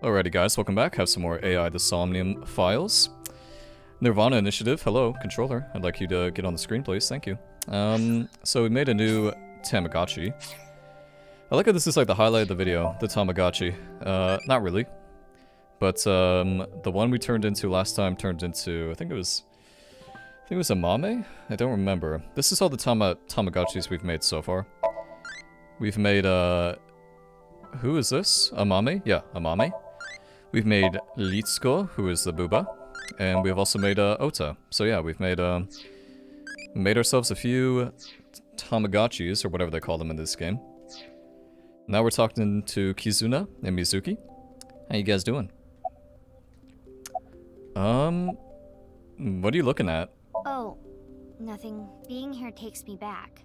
Alrighty guys, welcome back. Have some more AI the SOMNIUM Files. NirvanA Initiative, hello, controller. I'd like you to get on the screen, please. Thank you. So we made a new Tamagotchi. I like how this is like the highlight of the video, the Tamagotchi. Not really. But the one we turned into last time turned into, I think it was a Mame? I don't remember. This is all the Tamagotchis we've made so far. We've made, who is this? A Mame? Yeah, a Mame. We've made Litsuko, who is the Booba. And we've also made, Ota. So yeah, we've made ourselves a few Tamagotchis, or whatever they call them in this game. Now we're talking to Kizuna and Mizuki. How you guys doing? What are you looking at? Oh, nothing. Being here takes me back.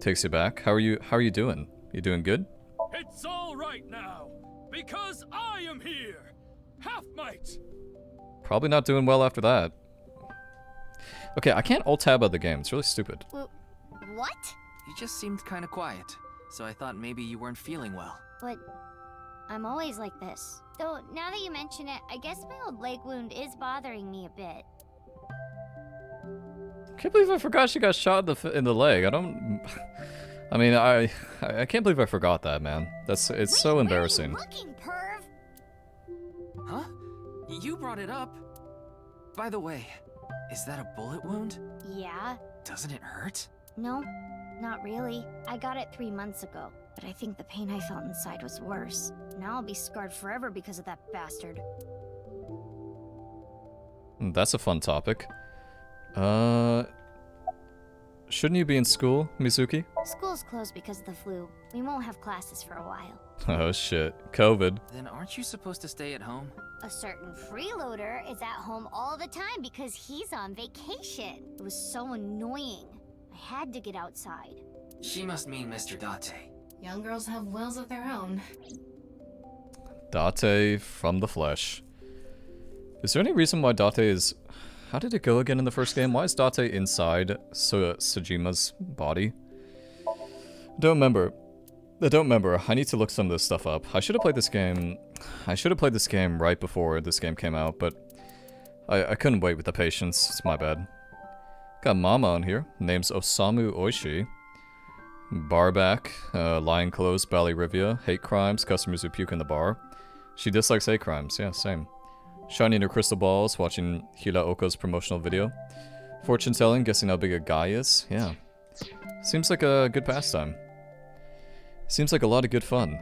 Takes you back? How are you doing? You doing good? It's all right now, because I am here. Half might. Probably not doing well after that. Okay, I can't alt-tab out the game. It's really stupid. What? You just seemed kind of quiet, so I thought maybe you weren't feeling well. But I'm always like this. Though, now that you mention it, I guess my old leg wound is bothering me a bit. Can't believe I forgot she got shot in the leg. I mean, I can't believe I forgot that, man. It's so embarrassing. Where are you looking, perv? Huh? You brought it up. By the way, is that a bullet wound? Yeah. Doesn't it hurt? No, not really. I got it 3 months ago, but I think the pain I felt inside was worse. Now I'll be scarred forever because of that bastard. That's a fun topic. Shouldn't you be in school, Mizuki? School's closed because of the flu. We won't have classes for a while. Oh shit, COVID. Then aren't you supposed to stay at home? A certain freeloader is at home all the time because he's on vacation. It was so annoying. I had to get outside. She must mean Mr. Date. Young girls have wills of their own. Date from the flesh. Is there any reason why Date is... How did it go again in the first game? Why is Date inside Sajima's body? I don't remember. I need to look some of this stuff up. I should have played this game right before this game came out, but I couldn't wait with the patience. It's my bad. Got Mama on here. Name's Osamu Oishi. Barback, Lion Clothes, Ballerivia, Hate Crimes, customers who puke in the bar. She dislikes hate crimes. Yeah, same. Shining her crystal balls, watching Hiraoka's promotional video. Fortune telling, guessing how big a guy is. Yeah. Seems like a good pastime. Seems like a lot of good fun.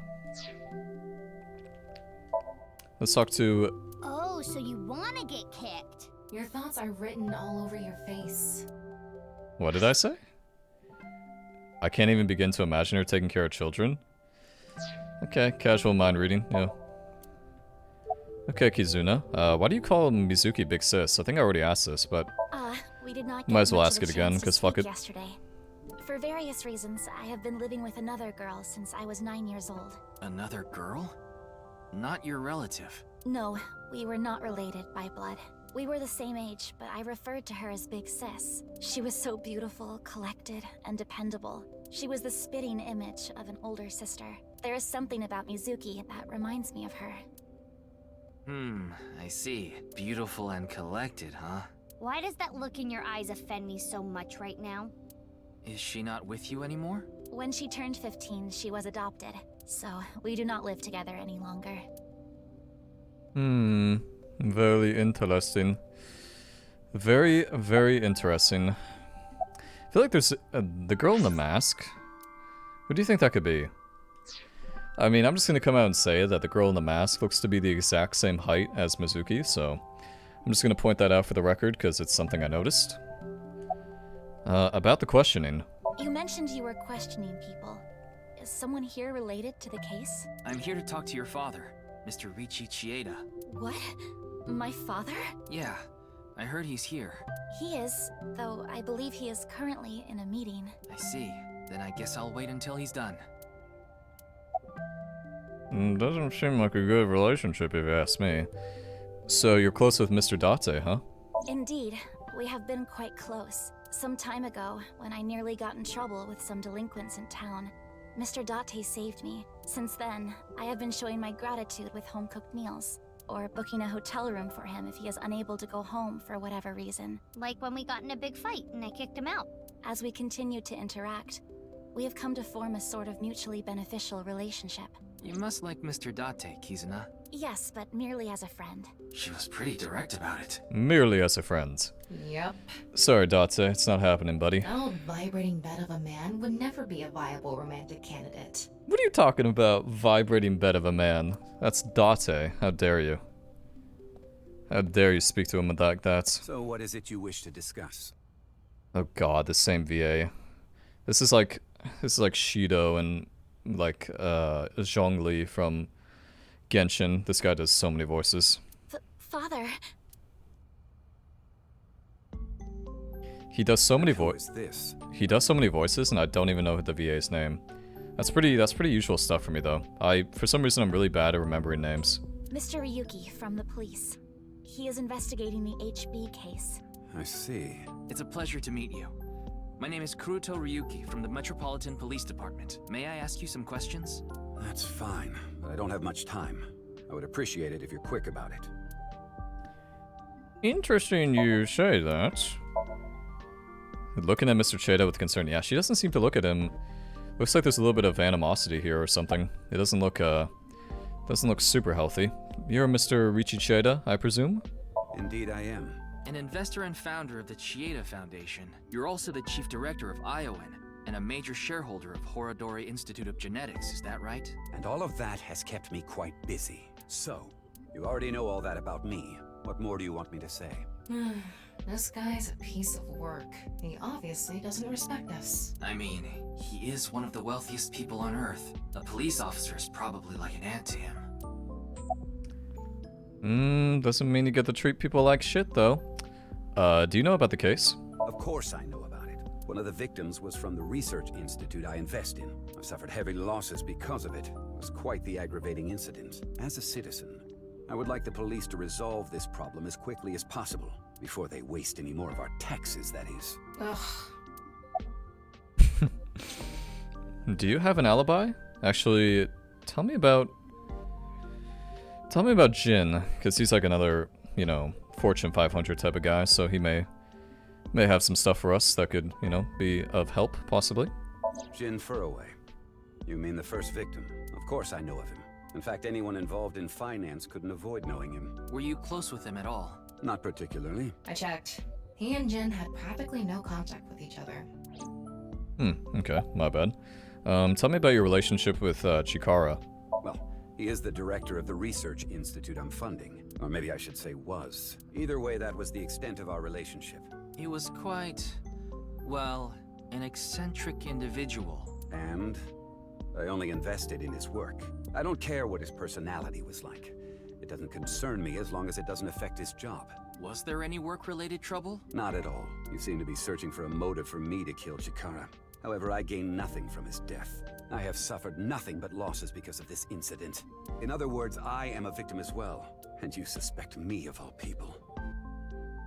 Let's talk to... Oh, so you wanna get kicked? Your thoughts are written all over your face. What did I say? I can't even begin to imagine her taking care of children. Okay, casual mind reading, yeah. Okay, Kizuna. Why do you call Mizuki Big Sis? I think I already asked this, but... we did not get might as well much ask of it a again, chance to because fuck speak it. yesterday. For various reasons, I have been living with another girl since I was 9 years old. Another girl? Not your relative. No, we were not related by blood. We were the same age, but I referred to her as Big Sis. She was so beautiful, collected, and dependable. She was the spitting image of an older sister. There is something about Mizuki that reminds me of her. I see. Beautiful and collected, huh? Why does that look in your eyes offend me so much right now? Is she not with you anymore? When she turned 15, she was adopted. So, we do not live together any longer. Very interesting. Very, very interesting. I feel like there's the girl in the mask. Who do you think that could be? I mean, I'm just gonna come out and say that the girl in the mask looks to be the exact same height as Mizuki, so I'm just gonna point that out for the record because it's something I noticed. About the questioning. You mentioned you were questioning people. Is someone here related to the case? I'm here to talk to your father, Mr. Riichi Chieda. What? My father? Yeah, I heard he's here. He is, though I believe he is currently in a meeting. I see. Then I guess I'll wait until he's done. Doesn't seem like a good relationship if you ask me. So you're close with Mr. Date, huh? Indeed. We have been quite close. Some time ago, when I nearly got in trouble with some delinquents in town, Mr. Date saved me. Since then, I have been showing my gratitude with home-cooked meals, or booking a hotel room for him if he is unable to go home for whatever reason. Like when we got in a big fight and I kicked him out. As we continue to interact, we have come to form a sort of mutually beneficial relationship. You must like Mr. Date, Kizuna. Yes, but merely as a friend. She was pretty direct about it. Merely as a friend. Yep. Sorry, Date, it's not happening, buddy. That old vibrating bed of a man would never be a viable romantic candidate. What are you talking about, vibrating bed of a man? That's Date. How dare you? How dare you speak to him like that? So what is it you wish to discuss? Oh god, the same VA. This is like Shido and like Zhongli from Genshin. This guy does so many voices. Father. He does so many Who is this? He does so many voices, and I don't even know the VA's name. That's pretty usual stuff for me, though. For some reason, I'm really bad at remembering names. Mr. Ryuki from the police. He is investigating the HB case. I see. It's a pleasure to meet you. My name is Kuruto Ryuki from the Metropolitan Police Department. May I ask you some questions? That's fine, but I don't have much time. I would appreciate it if you're quick about it. Interesting you say that. Looking at Mr. Cheda with concern. Yeah, she doesn't seem to look at him. Looks like there's a little bit of animosity here or something. It doesn't look super healthy. You're Mr. Richi Cheda, I presume? Indeed I am. An investor and founder of the Chieda Foundation. You're also the chief director of Iowan, and a major shareholder of Horodori Institute of Genetics, is that right? And all of that has kept me quite busy. So, you already know all that about me. What more do you want me to say? This guy's a piece of work. He obviously doesn't respect us. I mean, he is one of the wealthiest people on Earth. A police officer is probably like an ant to him. Doesn't mean you get to treat people like shit, though. Do you know about the case? Of course I know about it. One of the victims was from the research institute I invest in. I've suffered heavy losses because of it. It was quite the aggravating incident. As a citizen, I would like the police to resolve this problem as quickly as possible, before they waste any more of our taxes, that is. Ugh. Do you have an alibi? Actually, tell me about Jin, because he's like another, you know, Fortune 500 type of guy, so he may have some stuff for us that could, you know, be of help, possibly. Jin Furroway. You mean the first victim? Of course I know of him. In fact, anyone involved in finance couldn't avoid knowing him. Were you close with him at all? Not particularly. I checked. He and Jin had practically no contact with each other. Okay, my bad. Tell me about your relationship with Chikara. Well, he is the director of the research institute I'm funding. Or maybe I should say was. Either way, that was the extent of our relationship. He was quite, well, an eccentric individual. And I only invested in his work. I don't care what his personality was like. It doesn't concern me as long as it doesn't affect his job. Was there any work-related trouble? Not at all. You seem to be searching for a motive for me to kill Chikara. However, I gain nothing from his death. I have suffered nothing but losses because of this incident. In other words, I am a victim as well. And you suspect me of all people.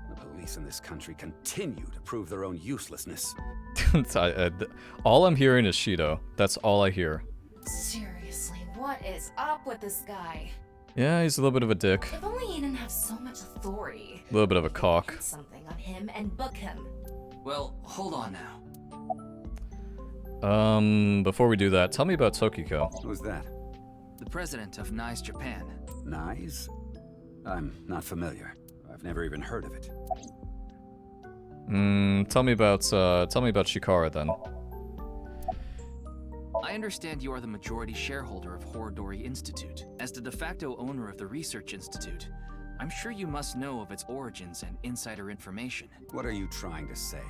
The police in this country continue to prove their own uselessness. All I'm hearing is Shido. That's all I hear. Seriously, what is up with this guy? Yeah, he's a little bit of a dick. If only he didn't have so much authority. A little bit of a cock. Put something on him and book him. Well, hold on now. Before we do that, tell me about Tokiko. Who's that? The president of NICE Japan. NICE? I'm not familiar. I've never even heard of it. Tell me about Chikara then. I understand you are the majority shareholder of Horodori Institute. As the de facto owner of the Research Institute, I'm sure you must know of its origins and insider information. What are you trying to say?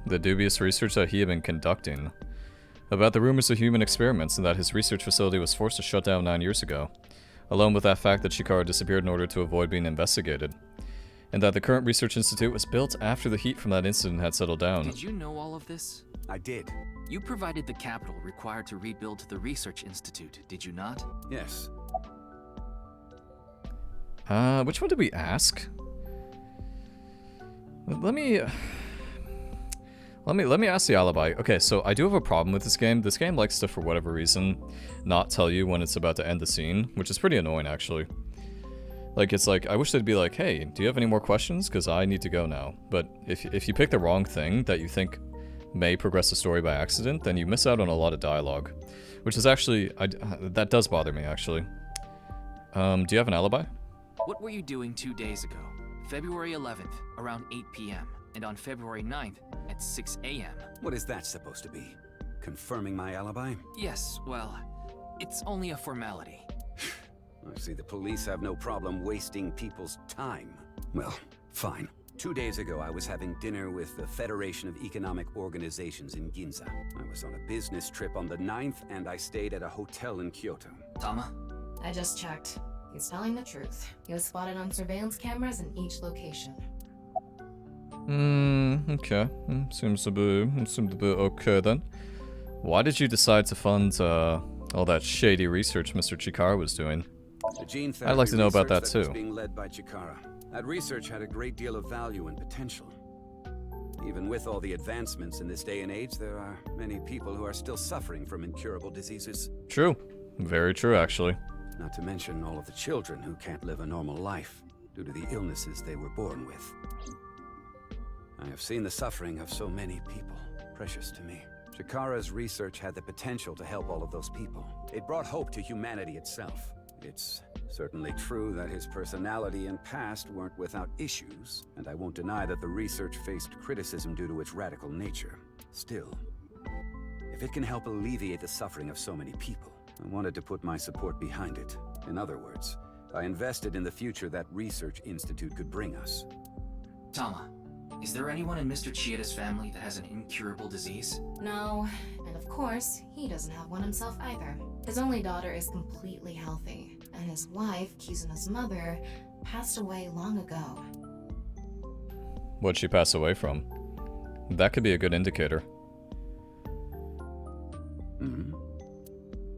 The dubious research that he had been conducting. About the rumors of human experiments and that his research facility was forced to shut down 9 years ago. Along with that fact that Chikara disappeared in order to avoid being investigated. And that the current research institute was built after the heat from that incident had settled down. Did you know all of this? I did. You provided the capital required to rebuild the research institute, did you not? Yes. Which one did we ask? Let me Let me ask the alibi. Okay, so I do have a problem with this game. This game likes to, for whatever reason, not tell you when it's about to end the scene, which is pretty annoying, actually. Like, it's like, I wish they'd be like, hey, do you have any more questions? Because I need to go now. But if you pick the wrong thing that you think may progress the story by accident, then you miss out on a lot of dialogue. Which is actually, that does bother me, actually. Do you have an alibi? What were you doing 2 days ago? February 11th, around 8 p.m., and on February 9th at 6 a.m. What is that supposed to be? Confirming my alibi? Yes, well, it's only a formality. I see the police have no problem wasting people's time. Well, fine. 2 days ago, I was having dinner with the Federation of Economic Organizations in Ginza. I was on a business trip on the 9th, and I stayed at a hotel in Kyoto. Tama? I just checked. He's telling the truth. He was spotted on surveillance cameras in each location. Okay. Seems to be okay then. Why did you decide to fund all that shady research Mr. Chikara was doing? The gene I'd like to know about that therapy research too. was being led by Chikara. That research had a great deal of value and potential. Even with all the advancements in this day and age, there are many people who are still suffering from incurable diseases. True. Very true, actually. Not to mention all of the children who can't live a normal life due to the illnesses they were born with. I have seen the suffering of so many people, precious to me. Chikara's research had the potential to help all of those people. It brought hope to humanity itself. It's certainly true that his personality and past weren't without issues, and I won't deny that the research faced criticism due to its radical nature. Still, if it can help alleviate the suffering of so many people, I wanted to put my support behind it. In other words, I invested in the future that research institute could bring us. Tama, is there anyone in Mr. Chieda's family that has an incurable disease? No, and of course, he doesn't have one himself either. His only daughter is completely healthy, and his wife, Kizuna's mother, passed away long ago. What'd she pass away from? That could be a good indicator.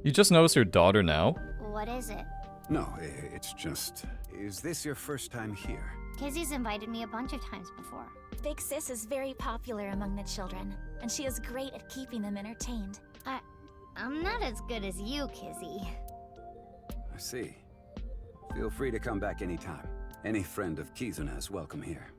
You just noticed your daughter now? What is it? No, it's just... Is this your first time here? Kissy's invited me a bunch of times before. Big Sis is very popular among the children, and she is great at keeping them entertained. I'm not as good as you, Kissy. I see. Feel free to come back anytime. Any friend of Kizuna is welcome here.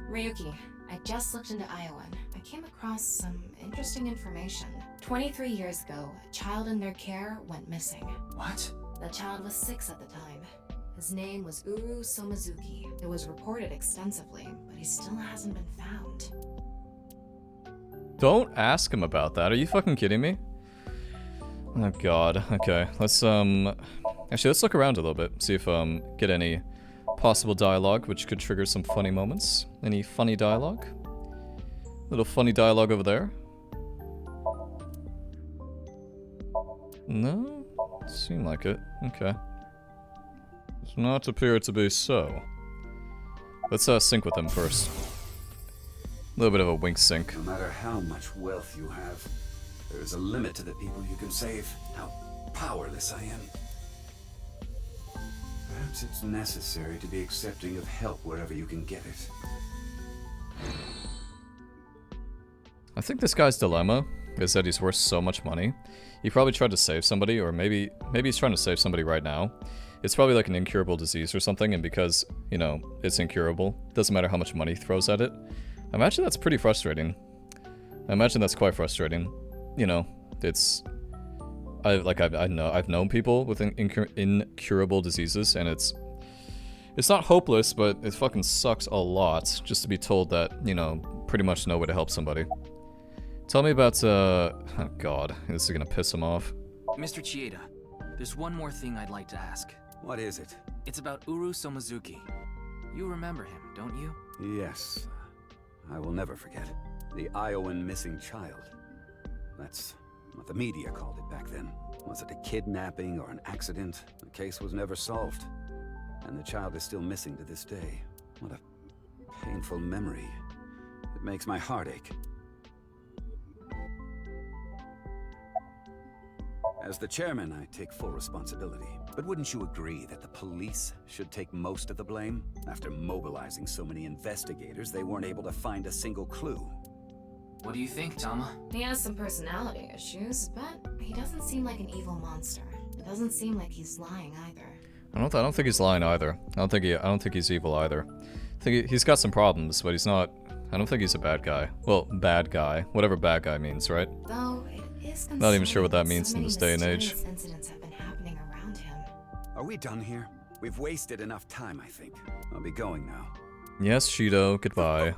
Ryuki, I just looked into Iowa. I came across some interesting information. 23 years ago, a child in their care went missing. What? The child was 6 at the time. His name was Uru Somizuki. It was reported extensively, but he still hasn't been found. Don't ask him about that. Are you fucking kidding me? Oh god. Okay. Let's actually let's look around a little bit. See if get any possible dialogue which could trigger some funny moments. Any funny dialogue? Little funny dialogue over there. No? Seem like it. Okay. Does not appear to be so. Let's sync with him first. A little bit of a wink sync. No matter how much wealth you have, there is a limit to the people you can save. How powerless I am. Perhaps it's necessary to be accepting of help wherever you can get it. I think this guy's dilemma is that he's worth so much money. He probably tried to save somebody, or maybe he's trying to save somebody right now. It's probably like an incurable disease or something, and because, you know, it's incurable, doesn't matter how much money he throws at it. I imagine that's pretty frustrating. I imagine that's quite frustrating. You know, it's... I've known people with incurable diseases, and it's not hopeless, but it fucking sucks a lot just to be told that, you know, pretty much no way to help somebody. Tell me about, oh god, this is gonna piss him off. Mr. Chieda, there's one more thing I'd like to ask. What is it? It's about Uru Somizuki. You remember him, don't you? Yes. I will never forget. The Iowan missing child. That's what the media called it back then. Was it a kidnapping or an accident? The case was never solved. And the child is still missing to this day. What a painful memory. It makes my heart ache. As the chairman, I take full responsibility. But wouldn't you agree that the police should take most of the blame? After mobilizing so many investigators, they weren't able to find a single clue. What do you think, Tama? He has some personality issues, but he doesn't seem like an evil monster. It doesn't seem like he's lying either. I don't think he's lying either. I don't think he's evil either. I think he's got some problems, but he's not. I don't think he's a bad guy. Well, bad guy, whatever bad guy means, right? Though it is Not even sure what that means so in this day and age. mysterious incidents have been happening around him. Are we done here? We've wasted enough time, I think. I'll be going now. Yes, Shido. Goodbye.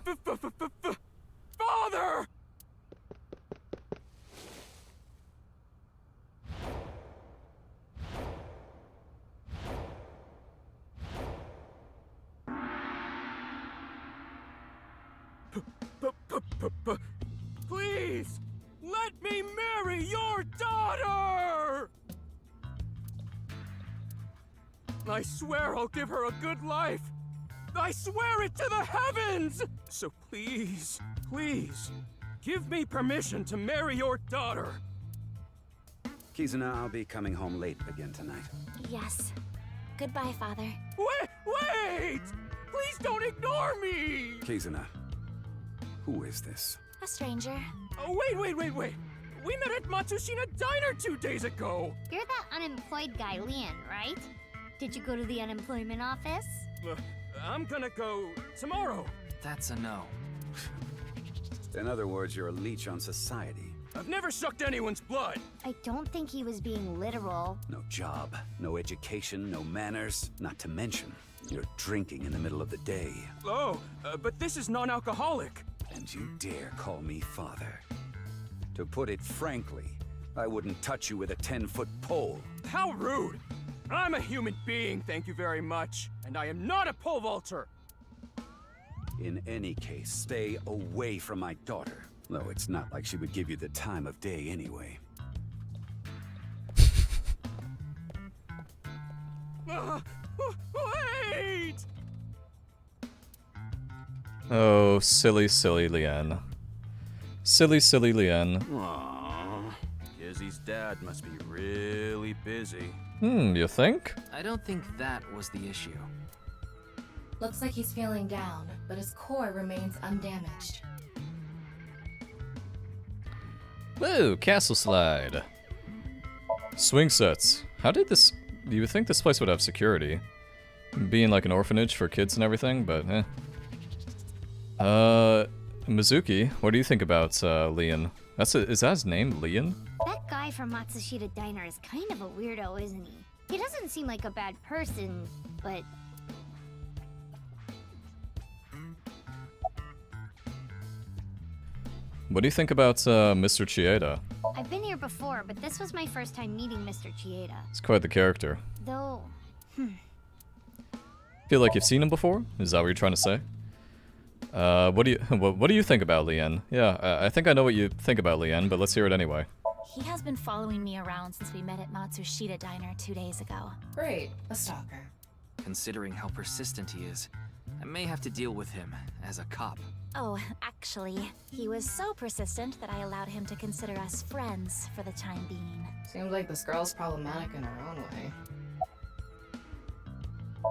Father! Please, let me marry your daughter! I swear I'll give her a good life. I swear it to the heavens! So please, please, give me permission to marry your daughter. Kizuna, I'll be coming home late again tonight. Yes. Goodbye, Father. Wait! Please don't ignore me! Kizuna, who is this? A stranger. Oh, wait. We met at Matsushita Diner 2 days ago. You're that unemployed guy, Lien, right? Did you go to the unemployment office? I'm gonna go tomorrow. That's a no. In other words, you're a leech on society. I've never sucked anyone's blood. I don't think he was being literal. No job, no education, no manners, not to mention, you're drinking in the middle of the day. Oh, but this is non-alcoholic. And you dare call me father? To put it frankly, I wouldn't touch you with a 10-foot pole. How rude. I'm a human being, thank you very much. And I am not a pole vaulter. In any case, stay away from my daughter. Though it's not like she would give you the time of day anyway. Wait! Oh, silly Leanne. Silly Leanne. Aww. Kissy's dad must be really busy. You think? I don't think that was the issue. Looks like he's feeling down, but his core remains undamaged. Whoa, castle slide. Swing sets. How did this... You would think this place would have security. Being like an orphanage for kids and everything, but eh. Mizuki, what do you think about, Lien? Is that his name, Lien? That guy from Matsushita Diner is kind of a weirdo, isn't he? He doesn't seem like a bad person, but... What do you think about, Mr. Chieda? I've been here before, but this was my first time meeting Mr. Chieda. He's quite the character. Though... Feel like you've seen him before? Is that what you're trying to say? What do you think about Leanne? Yeah, I think I know what you think about Leanne, but let's hear it anyway. He has been following me around since we met at Matsushita Diner 2 days ago. Great, a stalker. Considering how persistent he is, I may have to deal with him as a cop. Oh, actually, he was so persistent that I allowed him to consider us friends for the time being. Seems like this girl's problematic in her own way.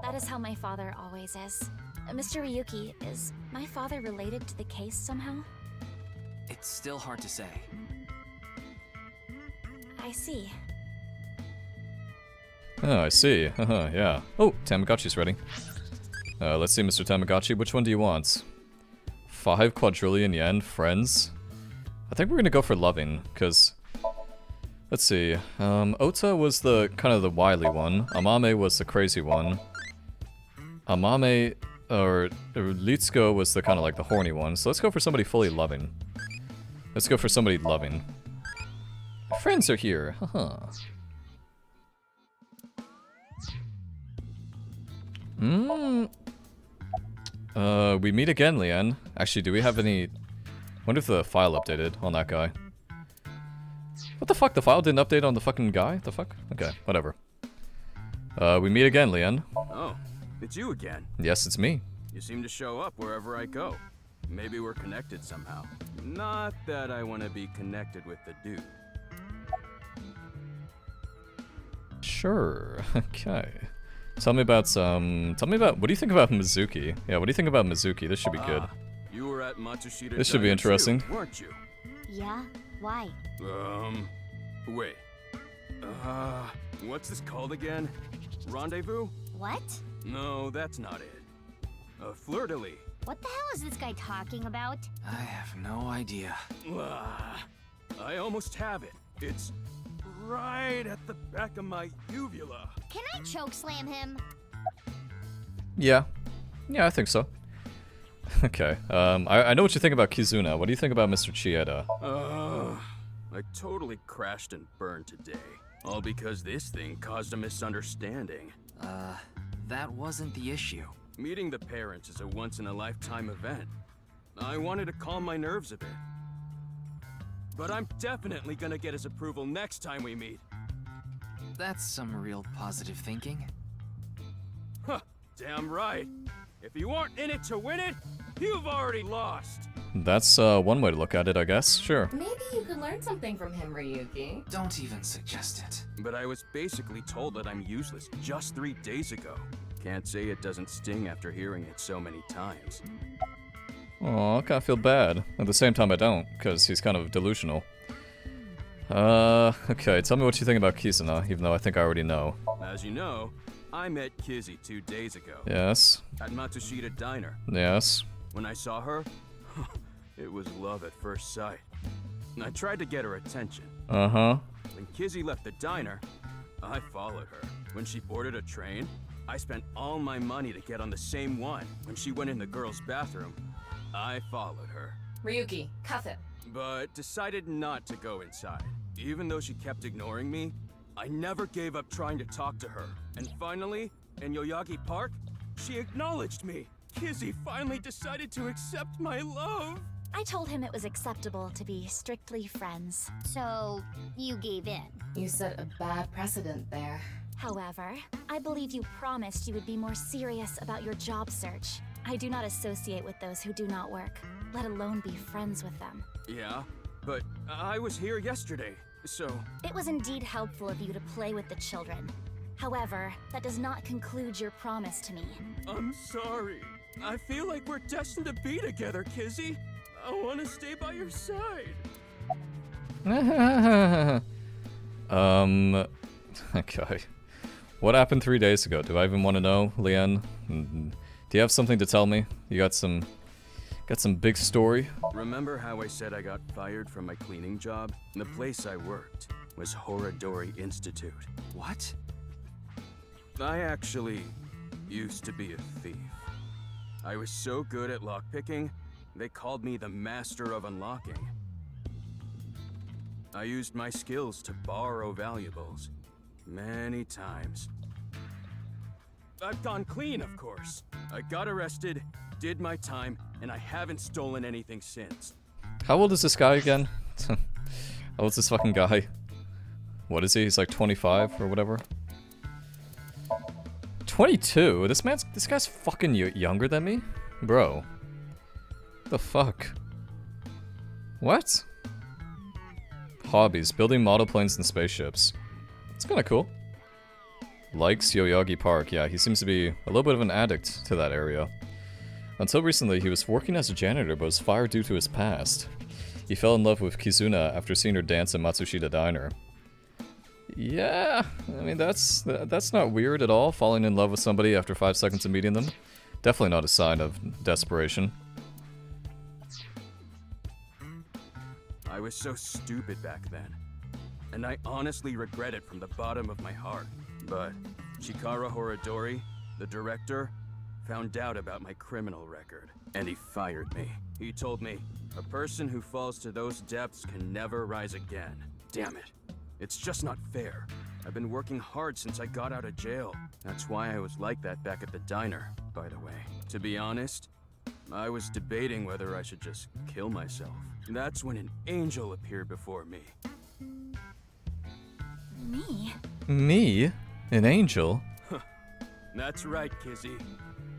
That is how my father always is. Mr. Ryuki, is my father related to the case somehow? It's still hard to say. I see. Oh, I see. Yeah. Oh, Tamagotchi's ready. Let's see, Mr. Tamagotchi, which one do you want? 5 quadrillion yen, friends? I think we're gonna go for loving, because... Let's see. Ota was the kind of the wily one. Amame was the crazy one. Amame... Or Litsuko was the kind of like the horny one, so let's go for somebody fully loving. Let's go for somebody loving. Friends are here, haha. We meet again, Leanne. Actually, do we have any... Wonder if the file updated on that guy. What the fuck? The file didn't update on the fucking guy? The fuck? Okay, whatever. We meet again, Leanne. Oh, it's you again. Yes, it's me. You seem to show up wherever I go. Maybe we're connected somehow. Not that I want to be connected with the dude. Sure. Okay. Tell me about, what do you think about Mizuki? Yeah, what do you think about Mizuki? This should be good. You were at At Matsushita This should be Diner interesting. too, weren't you? Yeah? Why? Wait. What's this called again? Rendezvous? What? No, that's not it. Fleur-de-lis. What the hell is this guy talking about? I have no idea. I almost have it. It's right at the back of my uvula. Can I chokeslam him? Yeah. Yeah, I think so. Okay. I know what you think about Kizuna. What do you think about Mr. Chieda? I totally crashed and burned today. All because this thing caused a misunderstanding. That wasn't the issue. Meeting the parents is a once-in-a-lifetime event. I wanted to calm my nerves a bit. But I'm definitely gonna get his approval next time we meet. That's some real positive thinking. Huh, damn right. If you aren't in it to win it, you've already lost. That's one way to look at it, I guess. Sure. Maybe you could learn something from him, Ryuki. Don't even suggest it. But I was basically told that I'm useless just 3 days ago. Can't say it doesn't sting after hearing it so many times. Aw, I kinda feel bad. At the same time I don't, because he's kind of delusional. Okay, tell me what you think about Kizuna, even though I think I already know. As you know, I met Kissy 2 days ago. Yes. At Matsushita Diner. Yes. When I saw her, it was love at first sight. I tried to get her attention. Uh-huh. When Kissy left the diner, I followed her. When she boarded a train, I spent all my money to get on the same one. When she went in the girls' bathroom, I followed her. Ryuki, cuff it. But decided not to go inside. Even though she kept ignoring me, I never gave up trying to talk to her. And finally, in Yoyagi Park, she acknowledged me. Kissy finally decided to accept my love. I told him it was acceptable to be strictly friends. So, you gave in. You set a bad precedent there. However, I believe you promised you would be more serious about your job search. I do not associate with those who do not work, let alone be friends with them. Yeah, but I was here yesterday, so... It was indeed helpful of you to play with the children. However, that does not conclude your promise to me. I'm sorry. I feel like we're destined to be together, Kissy. I want to stay by your side. Okay. What happened 3 days ago? Do I even want to know, Leanne? Do you have something to tell me? You got some big story? Remember how I said I got fired from my cleaning job? The place I worked was Horodori Institute. What? I actually used to be a thief. I was so good at lockpicking, they called me the master of unlocking. I used my skills to borrow valuables. Many times. I've gone clean, of course. I got arrested, did my time, and I haven't stolen anything since. How old is this guy again? How old is this fucking guy? What is he? He's like 25 or whatever. 22? This guy's fucking younger than me? Bro. What the fuck? What? Hobbies. Building model planes and spaceships. It's kinda cool. Likes Yoyagi Park. Yeah, he seems to be a little bit of an addict to that area. Until recently, he was working as a janitor but was fired due to his past. He fell in love with Kizuna after seeing her dance at Matsushita Diner. Yeah, I mean, that's not weird at all, falling in love with somebody after 5 seconds of meeting them. Definitely not a sign of desperation. I was so stupid back then. And I honestly regret it from the bottom of my heart. But Chikara Horodori, the director, found out about my criminal record, and he fired me. He told me, a person who falls to those depths can never rise again. Damn it. It's just not fair. I've been working hard since I got out of jail. That's why I was like that back at the diner, by the way. To be honest, I was debating whether I should just kill myself. That's when an angel appeared before me. Me? Me? An angel? That's right, Kissy.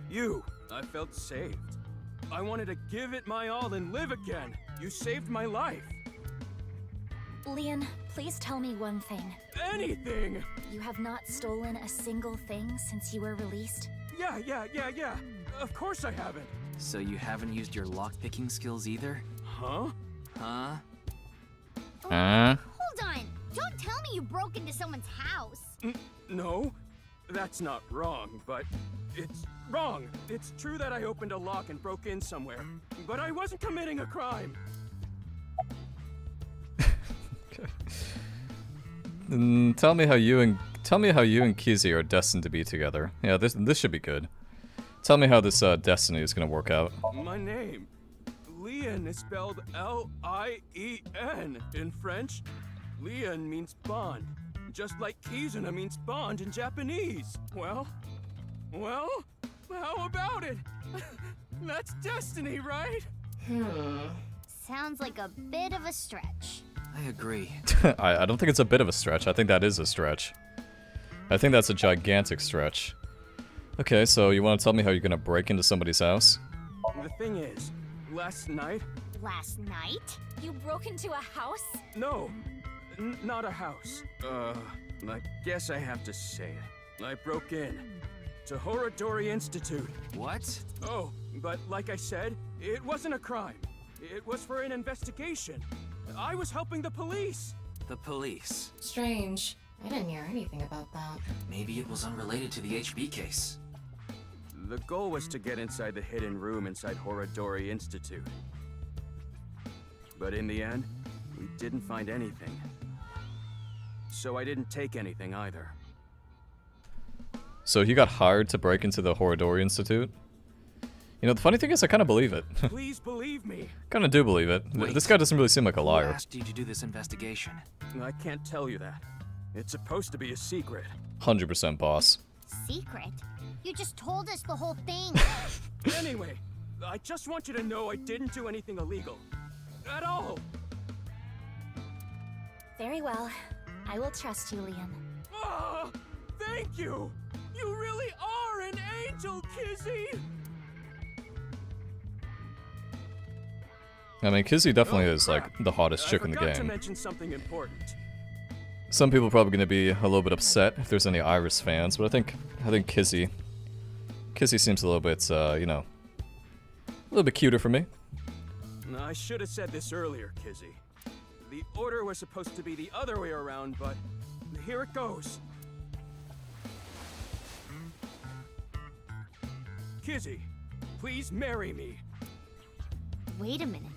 You, I felt saved. I wanted to give it my all and live again. You saved my life. Lien, please tell me one thing. Anything! You have not stolen a single thing since you were released? Yeah. Of course I haven't. So you haven't used your lockpicking skills either? Huh? Huh? Hold on! Don't tell me you broke into someone's house! No, that's not wrong, but it's wrong. It's true that I opened a lock and broke in somewhere, but I wasn't committing a crime. Tell me how you and Kissy are destined to be together. Yeah, this should be good. Tell me how this destiny is gonna work out. My name, Lien, is spelled L-I-E-N in French. Lien means bond, just like Kizuna means bond in Japanese. Well, how about it? That's destiny, right? Sounds like a bit of a stretch. I agree. I don't think it's a bit of a stretch. I think that is a stretch. I think that's a gigantic stretch. Okay, so you want to tell me how you're gonna break into somebody's house? The thing is, last night... Last night? You broke into a house? No, not a house. I guess I have to say it. I broke in to Horodori Institute. What? Oh, but like I said, it wasn't a crime. It was for an investigation. I was helping the police. The police. Strange. I didn't hear anything about that. Maybe it was unrelated to the HB case. The goal was to get inside the hidden room inside Horodori Institute. But in the end, we didn't find anything. So I didn't take anything either. So he got hired to break into the Horodori Institute? You know, the funny thing is I kind of believe it. Please believe me. Kind of do believe it. Wait. This guy doesn't really seem like a Who liar. asked you to do this investigation? I can't tell you that. It's supposed to be a secret. 100% boss. Secret? You just told us the whole thing. Anyway, I just want you to know I didn't do anything illegal. At all. Very well. I will trust you, Lien. Ah, thank you. You really are an angel, Kissy. I mean, Kissy definitely is like the hottest chick in the I forgot to game. mention something important. Some people are probably going to be a little bit upset if there's any Iris fans, but I think Kissy seems a little bit, you know, a little bit cuter for me. I should have said this earlier, Kissy. The order was supposed to be the other way around, but here it goes. Kissy, please marry me. Wait a minute.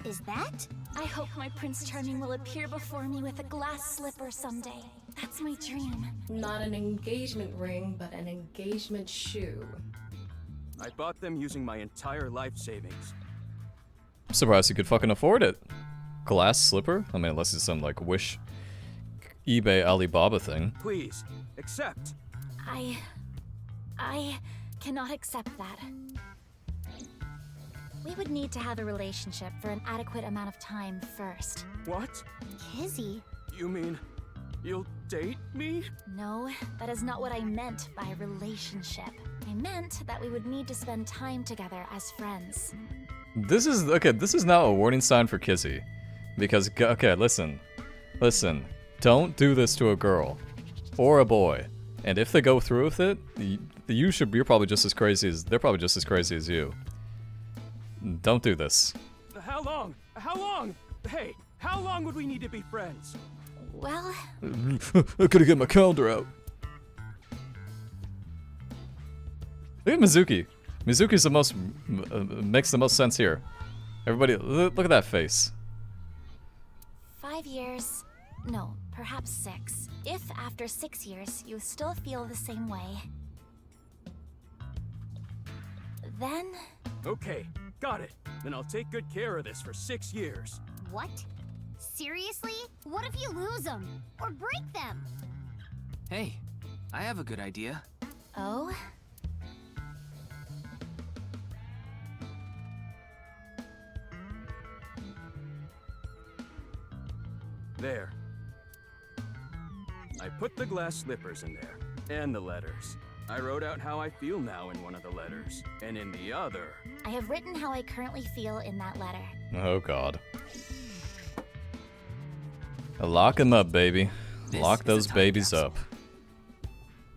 Is that? I hope my Prince Charming will appear before me with a glass slipper someday. That's my dream. Not an engagement ring, but an engagement shoe. I bought them using my entire life savings. I'm surprised you could fucking afford it. Glass slipper? I mean, unless it's some like Wish, eBay, Alibaba thing. Please, accept. I cannot accept that. We would need to have a relationship for an adequate amount of time first. What? Kizzy? You mean you'll date me? No, that is not what I meant by relationship. I meant that we would need to spend time together as friends. This is now a warning sign for Kissy. Because, okay, listen. Don't do this to a girl. Or a boy. And if they go through with it, you're probably just as crazy as, they're probably just as crazy as you. Don't do this. How long? How long? Hey, how long would we need to be friends? Well, I gotta get my calendar out. Look at Mizuki. Mizuki's the most, makes the most sense here. Everybody, look at that face. 5 years. No, perhaps 6. If after 6 years you still feel the same way, then... Okay, got it. Then I'll take good care of this for 6 years. What? Seriously? What if you lose them? Or break them? Hey, I have a good idea. Oh? There. I put the glass slippers in there, and the letters. I wrote out how I feel now in one of the letters, and in the other... I have written how I currently feel in that letter. Oh god. Lock them up, baby. This Lock is those the time babies capsule. up.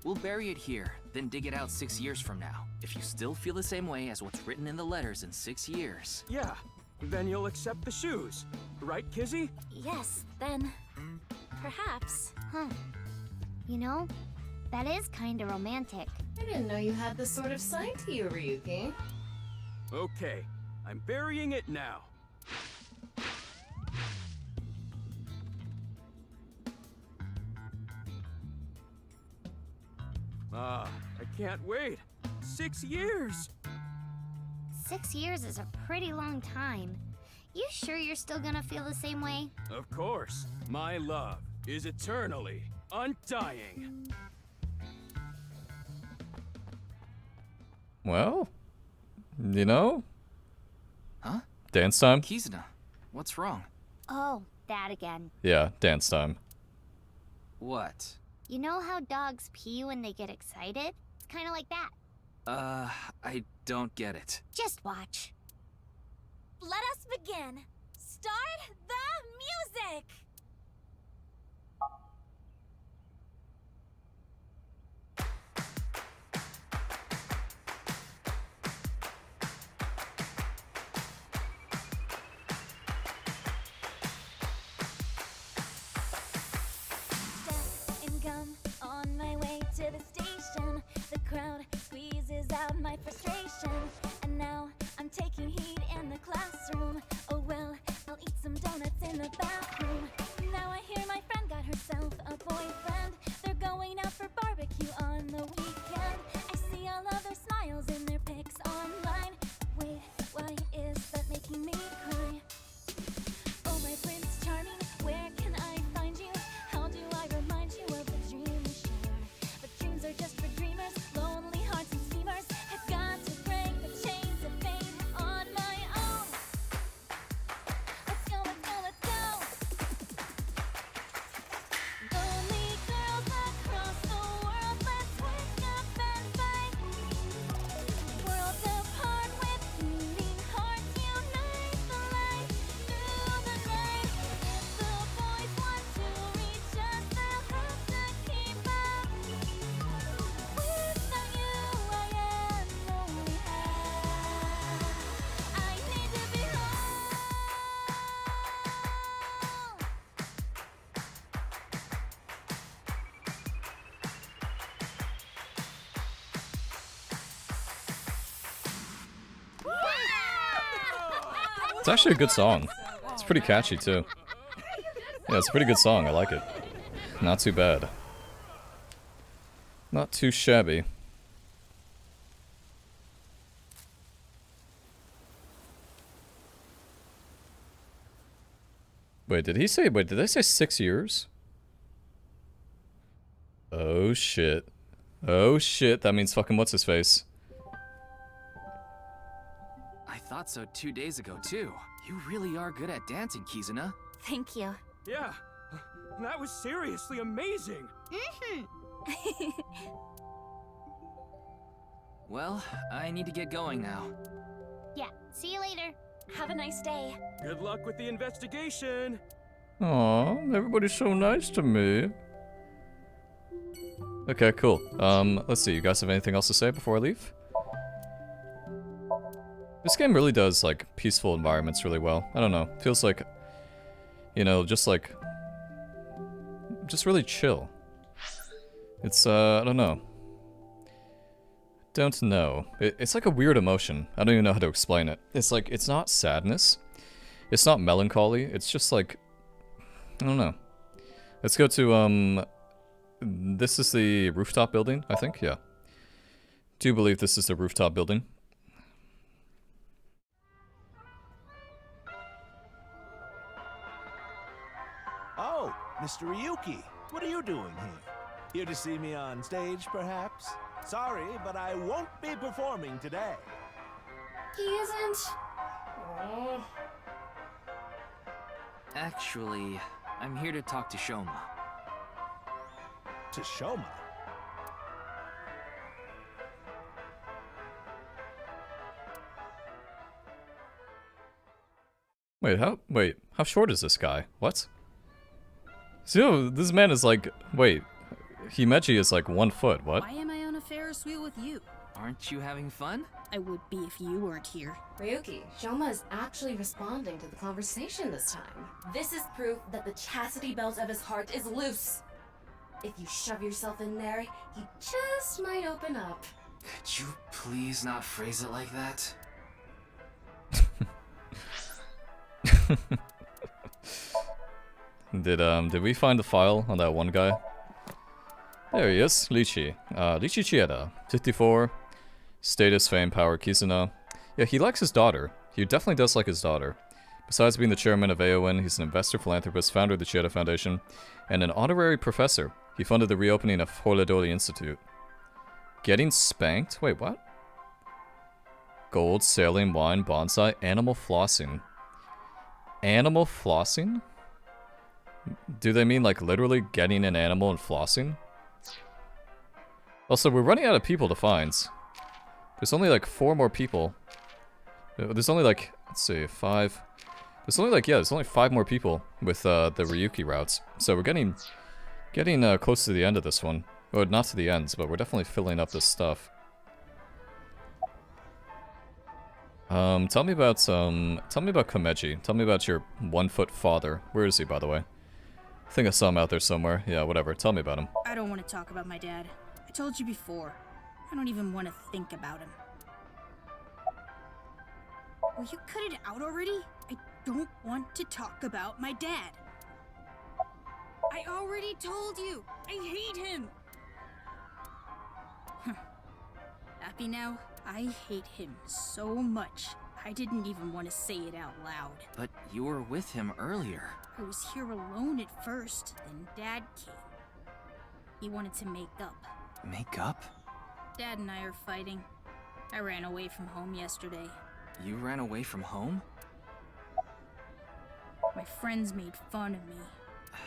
We'll bury it here, then dig it out 6 years from now. If you still feel the same way as what's written in the letters in 6 years... Yeah, then you'll accept the shoes. Right, Kissy? Yes, then... perhaps. Huh. You know, that is kinda romantic. I didn't know you had this sort of side to you, Ryuki. Okay, I'm burying it now. Ah, I can't wait. 6 years! 6 years is a pretty long time. You sure you're still gonna feel the same way? Of course. My love is eternally undying. Well, you know? Huh? Dance time? Kizuna, what's wrong? Oh, that again. Yeah, dance time. What? You know how dogs pee when they get excited? It's kinda like that. I don't get it. Just watch. Let us begin. Start the music! On my way to the station, the crowd squeezes out my frustration, and now I'm taking heat in the classroom. Oh well, I'll eat some donuts in the bathroom. Now I hear my friend got herself a boyfriend. They're going out for barbecue on the weekend. I see all of their smiles in their pics online. Wait, why is that making me cry? Oh my Prince Charming, where can I find you? How do I remind you of the dream we share? But dreams are just for dreamers, lonely hearts and schemers. I've got to break the chains of fame on my own. Let's go, let's go, let's go. Lonely girls across the world, let's wake up and fight. Worlds apart with beating hearts, unite the light through the night. If the boys want to reach us, they'll have to keep up. Without you, I am lonely. I need to be home. It's actually a good song. It's pretty catchy too. Yeah, it's a pretty good song. I like it. Not too bad. Not too shabby. Wait, did they say 6 years? Oh shit. Oh shit, that means fucking what's his face. I thought so 2 days ago, too. You really are good at dancing, Kizuna. Thank you. Yeah, that was seriously amazing. Well, I need to get going now. Yeah, see you later. Have a nice day. Good luck with the investigation. Aw, everybody's so nice to me. Okay, cool. Let's see, you guys have anything else to say before I leave? This game really does, like, peaceful environments really well. I don't know, feels like, you know, just really chill. It's, I don't know. Don't know. It's like a weird emotion. I don't even know how to explain it. It's like, it's not sadness. It's not melancholy. It's just like, I don't know. Let's go to, this is the rooftop building, I think? Yeah. Do believe this is the rooftop building. Oh, Mr. Ryuki, what are you doing here? Here to see me on stage, perhaps? Sorry, but I won't be performing today. He isn't. Oh. Actually, I'm here to talk to Shoma. To Shoma? Wait, how short is this guy? What? So, this man is like, wait, Himeji is like 1 foot, what? Why am I unofficial? Ferris wheel with you. Aren't you having fun? I would be if you weren't here. Ryuki, Shoma is actually responding to the conversation this time. This is proof that the chastity belt of his heart is loose. If you shove yourself in there, he just might open up. Could you please not phrase it like that? Did we find the file on that one guy? There he is, Lichi. Lichi Chieda, 54. Status, fame, power, Kizuna. Yeah, he likes his daughter. He definitely does like his daughter. Besides being the chairman of AON, he's an investor, philanthropist, founder of the Chieda Foundation, and an honorary professor. He funded the reopening of Horadori Institute. Getting spanked? Wait, what? Gold, sailing, wine, bonsai, animal flossing. Animal flossing? Do they mean like literally getting an animal and flossing? Also, we're running out of people to find. There's only like 4 more people. There's only like, let's see, 5. There's only like, yeah, there's only 5 more people with the Ryuki routes. So we're getting close to the end of this one. Well, not to the ends, but we're definitely filling up this stuff. Tell me about Komeji. Tell me about your 1-foot father. Where is he, by the way? I think I saw him out there somewhere. Yeah, whatever. Tell me about him. I don't want to talk about my dad. I told you before. I don't even want to think about him. Will you cut it out already? I don't want to talk about my dad. I already told you. I hate him. Happy now? I hate him so much. I didn't even want to say it out loud. But you were with him earlier. I was here alone at first, then Dad came. He wanted to make up. Make up? Dad and I are fighting. I ran away from home yesterday. You ran away from home? My friends made fun of me.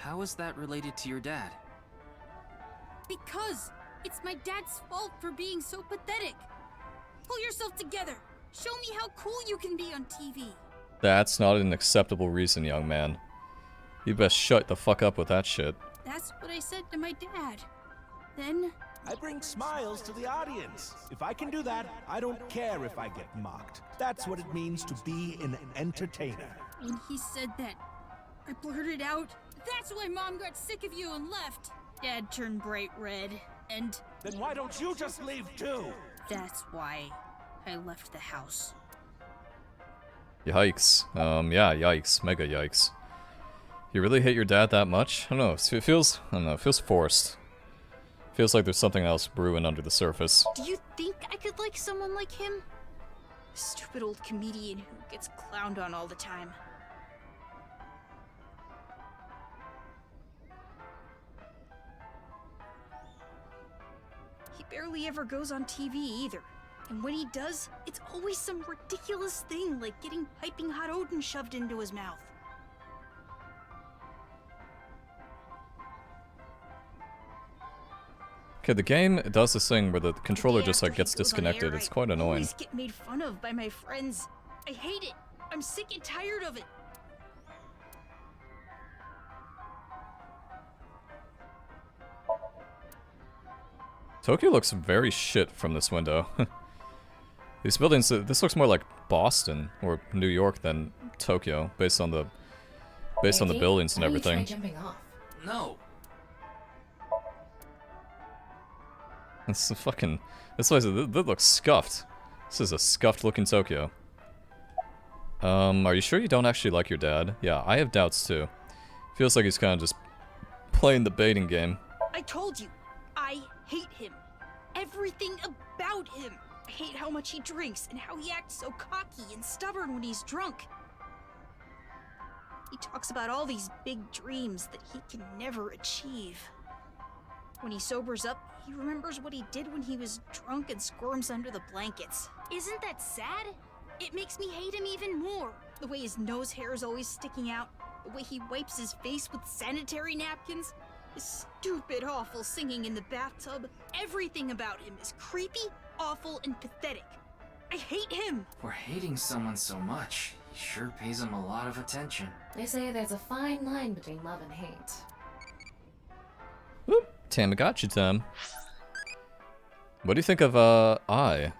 How is that related to your dad? Because it's my dad's fault for being so pathetic. Pull yourself together. Show me how cool you can be on TV. That's not an acceptable reason, young man. You best shut the fuck up with that shit. That's what I said to my dad. Then I bring smiles to the audience. If I can do that, I don't care if I get mocked. That's what it means to be an entertainer. when he said that, I blurted out, "That's why Mom got sick of you and left." Dad turned bright red, and Then why don't you just leave too? that's why I left the house. Yikes. Yeah, yikes. Mega yikes. You really hate your dad that much? I don't know, it feels, I don't know, it feels forced. Feels like there's something else brewing under the surface. Do you think I could like someone like him? Stupid old comedian who gets clowned on all the time. He barely ever goes on TV either. And when he does, it's always some ridiculous thing like getting piping hot Odin shoved into his mouth. Okay, the game does this thing where the controller The day just like after gets he goes on disconnected. air, It's quite I annoying. always get made fun of by my friends. I hate it. I'm sick and tired of it. Tokyo looks very shit from this window. These buildings, this looks more like Boston or New York than Tokyo, based on the buildings and why don't you try everything. jumping off? No. This is fucking. This place, that looks scuffed. This is a scuffed looking Tokyo. Are you sure you don't actually like your dad? Yeah, I have doubts too. Feels like he's kind of just playing the baiting game. I told you, I hate him. Everything about him. I hate how much he drinks and how he acts so cocky and stubborn when he's drunk. He talks about all these big dreams that he can never achieve. When he sobers up, he remembers what he did when he was drunk and squirms under the blankets. Isn't that sad? It makes me hate him even more. The way his nose hair is always sticking out, the way he wipes his face with sanitary napkins, his stupid, awful singing in the bathtub. Everything about him is creepy, awful, and pathetic. I hate him! For hating someone so much, he sure pays him a lot of attention. They say there's a fine line between love and hate. Whoop, Tamagotchi time. What do you think of, I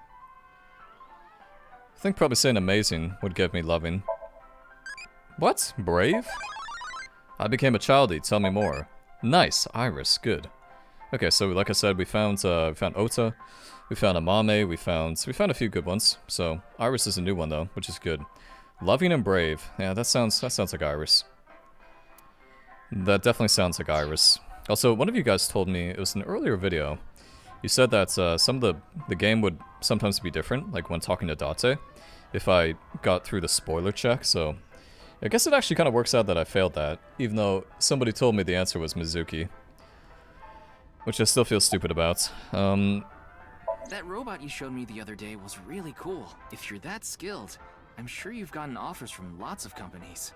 think probably saying amazing would get me loving. What? Brave? I became a childie, tell me more. Nice, Iris, good. Okay, so like I said, we found Ota, we found Amame, we found a few good ones. So, Iris is a new one though, which is good. Loving and brave. Yeah, that sounds like Iris. That definitely sounds like Iris. Also, one of you guys told me, it was an earlier video, you said that some of the game would sometimes be different, like when talking to Date, if I got through the spoiler check, so I guess it actually kind of works out that I failed that, even though somebody told me the answer was Mizuki. Which I still feel stupid about. That robot you showed me the other day was really cool. If you're that skilled, I'm sure you've gotten offers from lots of companies.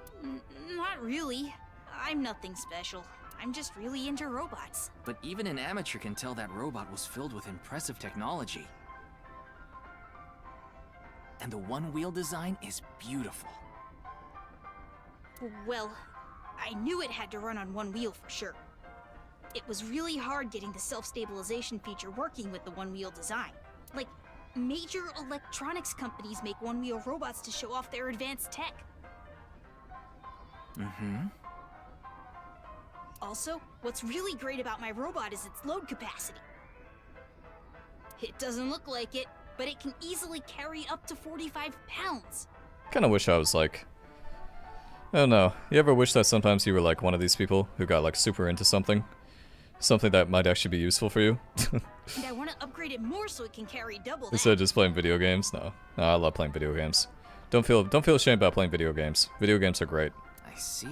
Not really. I'm nothing special. I'm just really into robots. But even an amateur can tell that robot was filled with impressive technology. And the one-wheel design is beautiful. Well, I knew it had to run on one wheel for sure. It was really hard getting the self-stabilization feature working with the one-wheel design. Like, major electronics companies make one-wheel robots to show off their advanced tech. Mm-hmm. Also, what's really great about my robot is its load capacity. It doesn't look like it, but it can easily carry up to 45 pounds. Kinda wish I was like... I don't know. You ever wish that sometimes you were like one of these people who got like super into something? Something that might actually be useful for you? And I want to upgrade it more so it can carry double that. Instead of just playing video games? No. No, I love playing video games. Don't feel ashamed about playing video games. Video games are great. I see.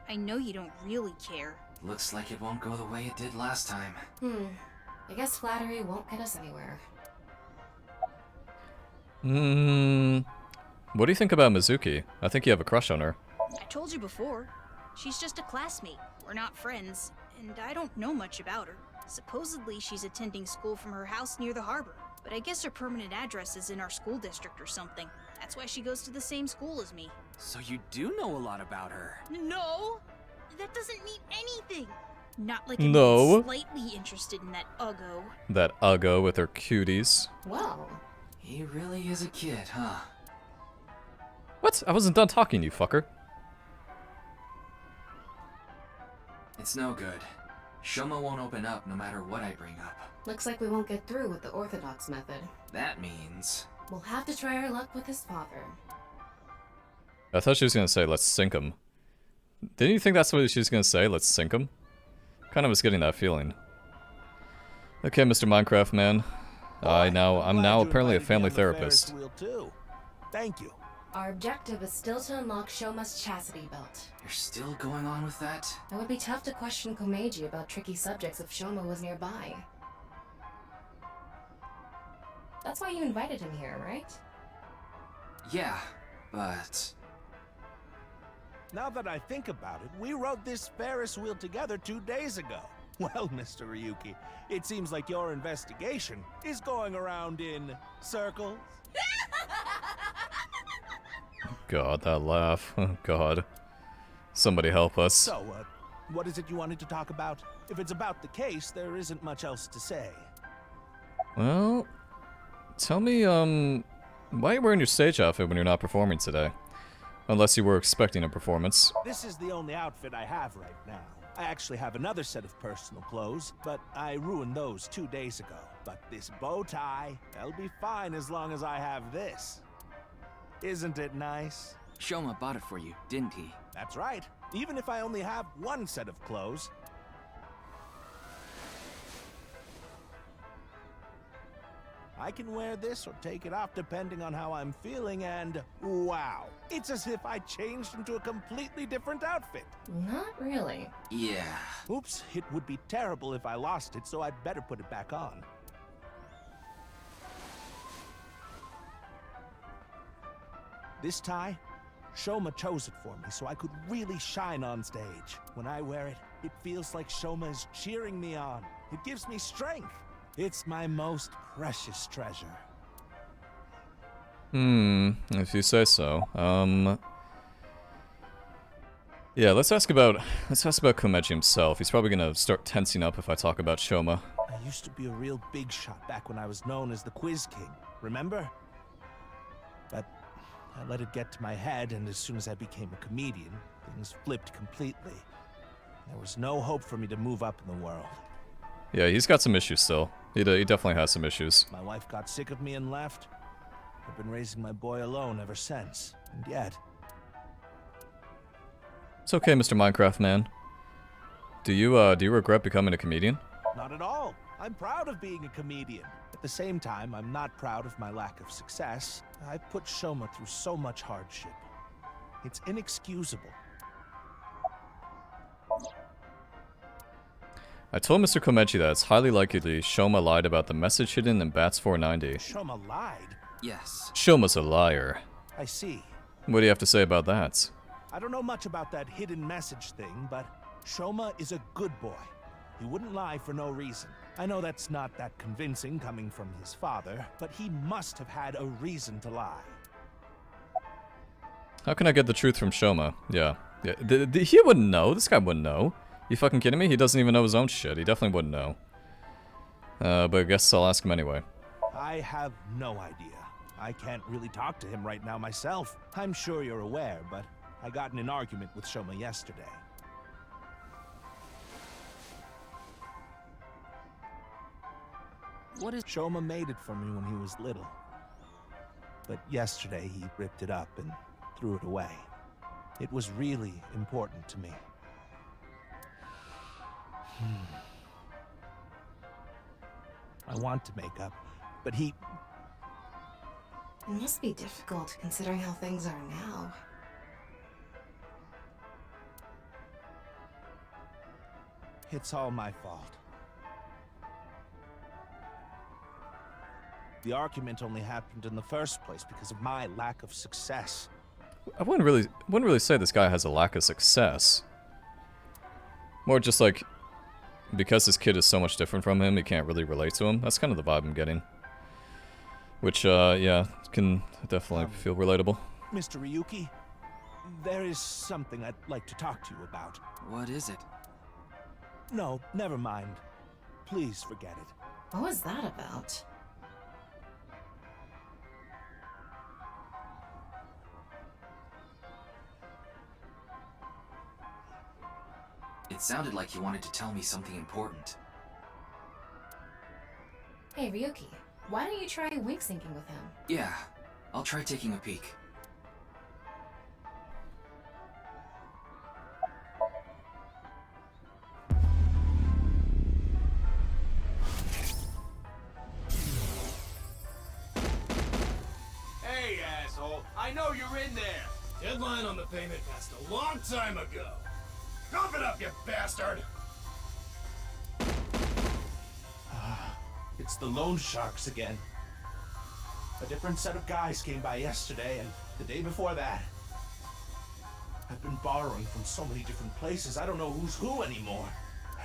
I know you don't really care. Looks like it won't go the way it did last time. I guess flattery won't get us anywhere. What do you think about Mizuki? I think you have a crush on her. I told you before. She's just a classmate. We're not friends, and I don't know much about her. Supposedly, she's attending school from her house near the harbor, but I guess her permanent address is in our school district or something. That's why she goes to the same school as me. So you do know a lot about her. No! That doesn't mean anything! Not like I'm No. slightly interested in that Uggo. That Uggo with her cuties. Well, He really is a kid, huh? What? I wasn't done talking, you fucker. It's no good. Shoma won't open up no matter what I bring up. looks like we won't get through with the orthodox method. That means... We'll have to try our luck with his father. I thought she was gonna say, let's sink him. Didn't you think that's what she was gonna say? Let's sink him? Kind of was getting that feeling. Okay, Mr. Minecraft Man. I'm now apparently a family therapist. Thank you. Our objective is still to unlock Shoma's chastity belt. You're still going on with that? It would be tough to question Komeiji about tricky subjects if Shoma was nearby. That's why you invited him here, right? Yeah, but... Now that I think about it, we rode this Ferris wheel together 2 days ago. Well, Mr. Ryuki, it seems like your investigation is going around in circles. God, that laugh. Oh, God. Somebody help us. So, what is it you wanted to talk about? If it's about the case, there isn't much else to say. Well, tell me, why are you wearing your stage outfit when you're not performing today? Unless you were expecting a performance. This is the only outfit I have right now. I actually have another set of personal clothes, but I ruined those 2 days ago. But this bow tie, that'll be fine as long as I have this. Isn't it nice? Shoma bought it for you, didn't he? That's right. Even if I only have one set of clothes. I can wear this or take it off depending on how I'm feeling, and wow, it's as if I changed into a completely different outfit. Not really. Yeah. Oops, it would be terrible if I lost it, so I'd better put it back on. This tie, Shoma chose it for me so I could really shine on stage. When I wear it, it feels like Shoma is cheering me on. It gives me strength. It's my most precious treasure. If you say so. Yeah, let's ask about Komechi himself. He's probably gonna start tensing up if I talk about Shoma. I used to be a real big shot back when I was known as the Quiz King, remember? But I let it get to my head, and as soon as I became a comedian, things flipped completely. There was no hope for me to move up in the world. Yeah, he's got some issues still. He definitely has some issues. My wife got sick of me and left. I've been raising my boy alone ever since, and yet... It's okay, Mr. Minecraft Man. Do you regret becoming a comedian? Not at all. I'm proud of being a comedian. At the same time, I'm not proud of my lack of success. I put Shoma through so much hardship. It's inexcusable. I told Mr. Komechi that it's highly likely Shoma lied about the message hidden in Bats 490. Shoma lied? Yes. Shoma's a liar. I see. What do you have to say about that? I don't know much about that hidden message thing, but Shoma is a good boy. He wouldn't lie for no reason. I know that's not that convincing coming from his father, but he must have had a reason to lie. How can I get the truth from Shoma? Yeah. He wouldn't know. This guy wouldn't know. You fucking kidding me? He doesn't even know his own shit. He definitely wouldn't know. But I guess I'll ask him anyway. I have no idea. I can't really talk to him right now myself. I'm sure you're aware, but I got in an argument with Shoma yesterday. What is... Shoma made it for me when he was little. But yesterday he ripped it up and threw it away. It was really important to me. I want to make up, but he... It must be difficult considering how things are now. It's all my fault. The argument only happened in the first place because of my lack of success. I wouldn't really say this guy has a lack of success. More just like, because this kid is so much different from him, he can't really relate to him. That's kind of the vibe I'm getting. Which, yeah, can definitely feel relatable. Mr. Ryuki, there is something I'd like to talk to you about. What is it? No, never mind. Please forget it. What was that about? It sounded like you wanted to tell me something important. Hey, Ryuki, why don't you try wink syncing with him? Yeah, I'll try taking a peek. Hey, asshole, I know you're in there. Deadline on the payment passed a long time ago. Cough it up, you bastard! It's the loan sharks again. A different set of guys came by yesterday and the day before that. I've been borrowing from so many different places, I don't know who's who anymore.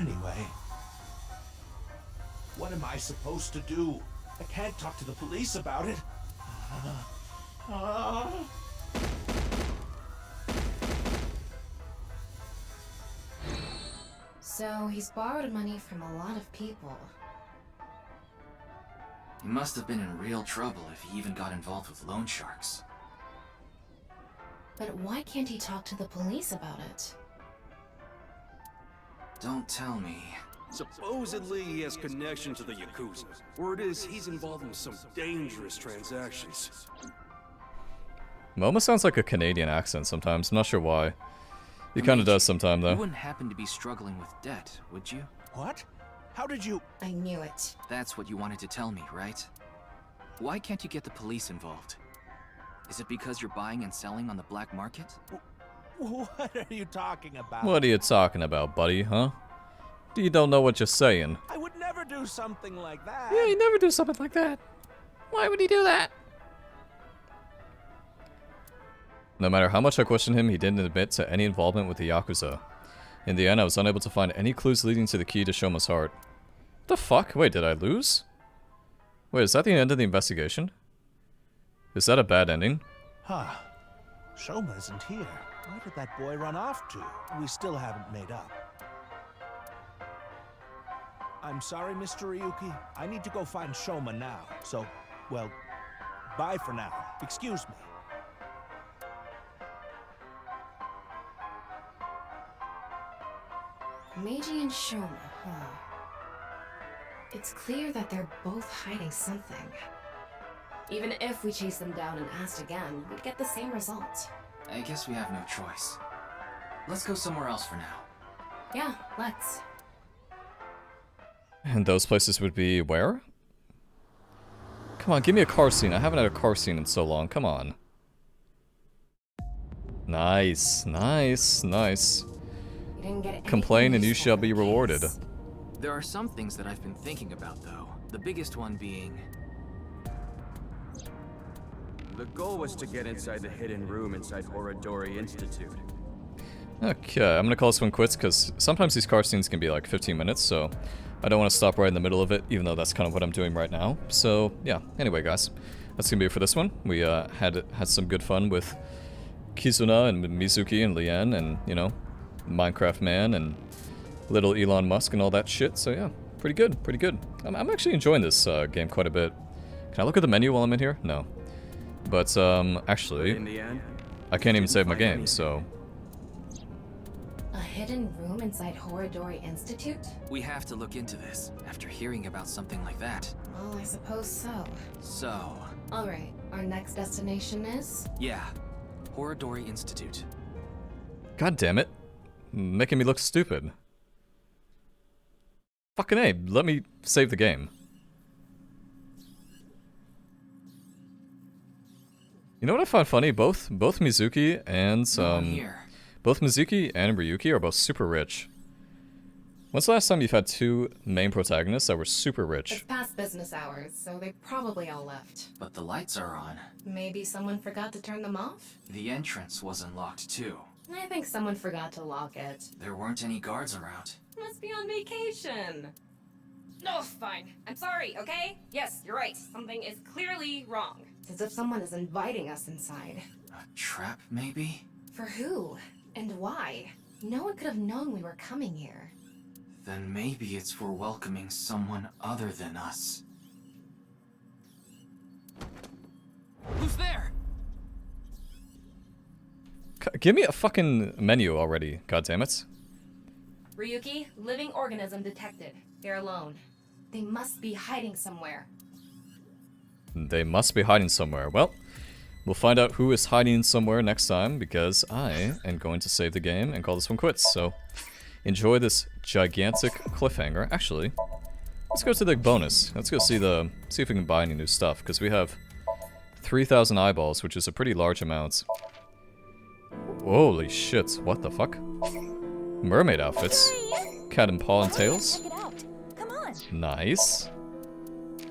Anyway, what am I supposed to do? I can't talk to the police about it. So he's borrowed money from a lot of people. He must have been in real trouble if he even got involved with loan sharks. But why can't he talk to the police about it? Don't tell me. Supposedly he has connection to the Yakuza. Word is he's involved in some dangerous transactions. It almost sounds like a Canadian accent sometimes. I'm not sure why. He kind of does sometimes, though. You wouldn't happen to be struggling with debt, would you? What? How did you... I knew it. That's what you wanted to tell me, right? Why can't you get the police involved? Is it because you're buying and selling on the black market? What are you talking about? What are you talking about, buddy, huh? You don't know what you're saying. I would never do something like that. Yeah, he'd never do something like that. Why would he do that? No matter how much I questioned him, he didn't admit to any involvement with the Yakuza. In the end, I was unable to find any clues leading to the key to Shoma's heart. What the fuck? Wait, did I lose? Wait, is that the end of the investigation? Is that a bad ending? Huh. Shoma isn't here. Where did that boy run off to? We still haven't made up. I'm sorry, Mr. Ryuki. I need to go find Shoma now. So, well, bye for now. Excuse me. Meiji and Shoma, huh? It's clear that they're both hiding something. Even if we chase them down and asked again, we'd get the same result. I guess we have no choice. Let's go somewhere else for now. Yeah, let's. And those places would be where? Come on, give me a car scene. I haven't had a car scene in so long. Come on. Nice, nice, nice. You didn't get Complain and you useful shall for be the rewarded. case. There are some things that I've been thinking about, though. The biggest one being... The goal was to get inside the hidden room inside Horodori Institute. Okay, I'm gonna call this one quits because sometimes these car scenes can be like 15 minutes, so I don't want to stop right in the middle of it, even though that's kind of what I'm doing right now. So yeah, anyway guys, that's gonna be it for this one. We had some good fun with Kizuna and Mizuki and Leanne and, you know, Minecraft Man and little Elon Musk and all that shit, so yeah, pretty good, pretty good. I'm actually enjoying this game quite a bit. Can I look at the menu while I'm in here? No. But, actually, In the end, I can't even save my game, so... A hidden room inside Horodori Institute? We have to look into this, after hearing about something like that. Well, I suppose so. So... Alright, our next destination is? Yeah. Horodori Institute. God damn it. Making me look stupid. Fucking A, let me save the game. You know what I find funny? Both Mizuki and both Mizuki and Ryuki are both super rich. When's the last time you've had two main protagonists that were super It's rich? past business hours, so they probably all left. But the lights are on. Maybe someone forgot to turn them off? The entrance wasn't locked too. I think someone forgot to lock it. There weren't any guards around. Must be on vacation. No, fine. I'm sorry, okay? Yes, you're right. Something is clearly wrong. It's as if someone is inviting us inside. A trap, maybe? For who? And why? No one could have known we were coming here. Then maybe it's for welcoming someone other than us. Who's there? Give me a fucking menu already, goddammit. Ryuki, living organism detected. They're alone. They must be hiding somewhere. They must be hiding somewhere. Well, we'll find out who is hiding somewhere next time, because I am going to save the game and call this one quits. So, enjoy this gigantic cliffhanger. Actually, let's go to the bonus. Let's go see if we can buy any new stuff, because we have 3,000 eyeballs, which is a pretty large amount. Holy shit, what the fuck? Mermaid outfits. Cat and paw and tails. Check it out. Come on. Nice.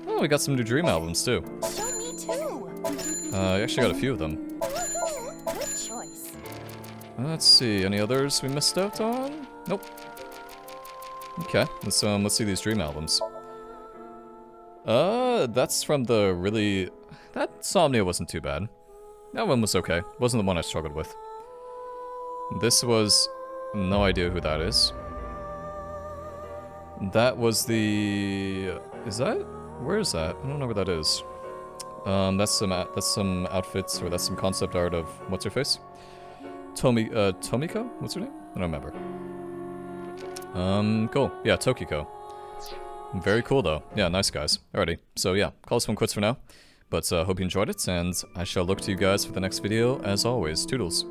Oh, we got some new Dream albums too. Show me too. I actually got a few of them. Good choice. Let's see, any others we missed out on? Nope. Okay, let's see these Dream albums. That's from the really... That Somnia wasn't too bad. That one was okay. Wasn't the one I struggled with. This was... No idea who that is. That was the... Is that... Where is that? I don't know where that is. That's some outfits, or that's some concept art of... What's her face? Tomiko? What's her name? I don't remember. Cool. Yeah, Tokiko. Very cool, though. Yeah, nice guys. Alrighty. So, yeah, call this one quits for now. But, hope you enjoyed it, and I shall look to you guys for the next video, as always. Toodles.